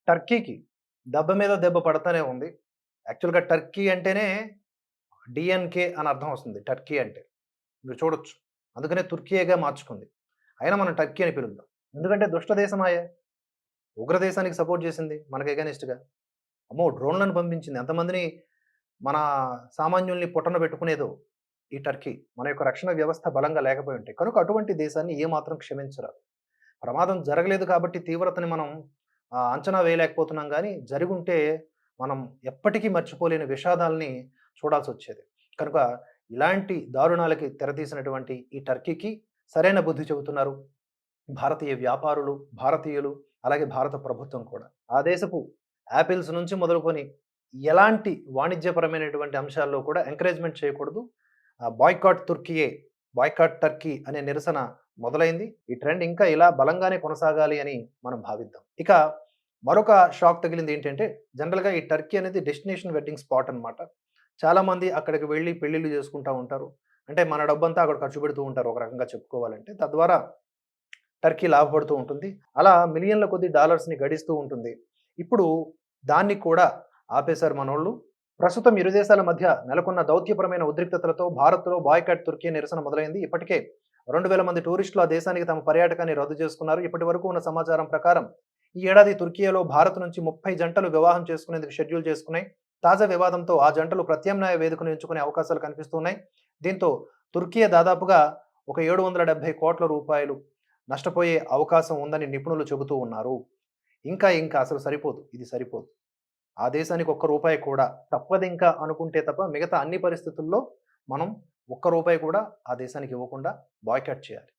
టర్కీకి దెబ్బ మీద దెబ్బ పడతానే ఉంది. యాక్చువల్‌గా టర్కీ అంటేనే డీఎన్‌కే అని అర్థం వస్తుంది. టర్కీ అంటే. మీరు చూడొచ్చు. అందుకనే తుర్కియేగా మార్చుకుంది. అయినా మనం టర్కీ అని పిలుద్దాం. ఎందుకంటే దుష్ట దేశమాయే. ఉగ్ర దేశానికి సపోర్ట్ చేసింది మనకు ఎగైనిస్ట్‌గా. అమ్మో! డ్రోన్‌లను పంపించింది. ఎంతమందిని మన సామాన్యుల్ని పొట్టన పెట్టుకునేదో ఈ టర్కీ. మన యొక్క రక్షణ వ్యవస్థ బలంగా లేకపోయి ఉంటే. కనుక అటువంటి దేశాన్ని ఏమాత్రం క్షమించరాదు. ప్రమాదం జరగలేదు కాబట్టి తీవ్రతని మనం అంచనా వేయలేకపోతున్నాం గానీ, జరిగుంటే మనం ఎప్పటికీ మర్చిపోలేని విషాదాల్ని చూడాల్సొచ్చేది. కనుక ఇలాంటి దారుణాలకి తెరతీసినటువంటి ఈ టర్కీకి సరైన బుద్ధి చెబుతున్నారు భారతీయ వ్యాపారులు, భారతీయులు, అలాగే భారత ప్రభుత్వం కూడా. ఆ దేశపు యాపిల్స్ నుంచి మొదలుకొని ఎలాంటి వాణిజ్యపరమైనటువంటి అంశాల్లో కూడా ఎంకరేజ్‌మెంట్ చేయకూడదు. బాయ్కాట్ తుర్కియే, బాయ్కాట్ టర్కీ అనే నిరసన మొదలైంది. ఈ ట్రెండ్ ఇంకా ఇలా బలంగానే కొనసాగాలి అని మనం భావిద్దాం. ఇక మరొక షాక్ తగిలింది ఏంటంటే, జనరల్‌గా ఈ టర్కీ అనేది డెస్టినేషన్ వెడ్డింగ్ స్పాట్ అన్నమాట. చాలామంది అక్కడికి వెళ్లి పెళ్ళిళ్ళు చేసుకుంటా ఉంటారు. అంటే మన డబ్బంతా అక్కడ ఖర్చు పెడుతూ ఉంటారు ఒక రకంగా చెప్పుకోవాలంటే. తద్వారా టర్కీ లాభపడుతూ ఉంటుంది. అలా మిలియన్ల కొద్దీ డాలర్స్‌ని గడిస్తూ ఉంటుంది. ఇప్పుడు దాన్ని కూడా ఆపేశారు మనోళ్ళు. ప్రస్తుతం ఇరు దేశాల మధ్య నెలకొన్న దౌత్యపరమైన ఉద్రిక్తతలతో భారత్‌లో బాయ్‌కాట్ తుర్కీ నిరసన మొదలైంది. ఇప్పటికే 2000 మంది టూరిస్టులు ఆ దేశానికి తమ పర్యాటకాన్ని రద్దు చేసుకున్నారు. ఇప్పటివరకు ఉన్న సమాచారం ప్రకారం ఈ ఏడాది తుర్కియాలో భారత్ నుంచి 30 జంటలు వివాహం చేసుకునేందుకు షెడ్యూల్ చేసుకున్నాయి. తాజా వివాదంతో ఆ జంటలు ప్రత్యామ్నాయ వేదికను ఎంచుకునే అవకాశాలు కనిపిస్తున్నాయి. దీంతో తుర్కియా దాదాపుగా ఒక 770 కోట్ల రూపాయలు నష్టపోయే అవకాశం ఉందని నిపుణులు చెబుతూ ఉన్నారు. ఇంకా అసలు సరిపోదు. ఇది సరిపోదు. ఆ దేశానికి ఒక్క రూపాయి కూడా తప్పదింకా అనుకుంటే తప్ప మిగతా అన్ని పరిస్థితుల్లో మనం ఒక్క రూపాయి కూడా ఆ దేశానికి ఇవ్వకుండా బాయ్‌కాట్ చేయాలి.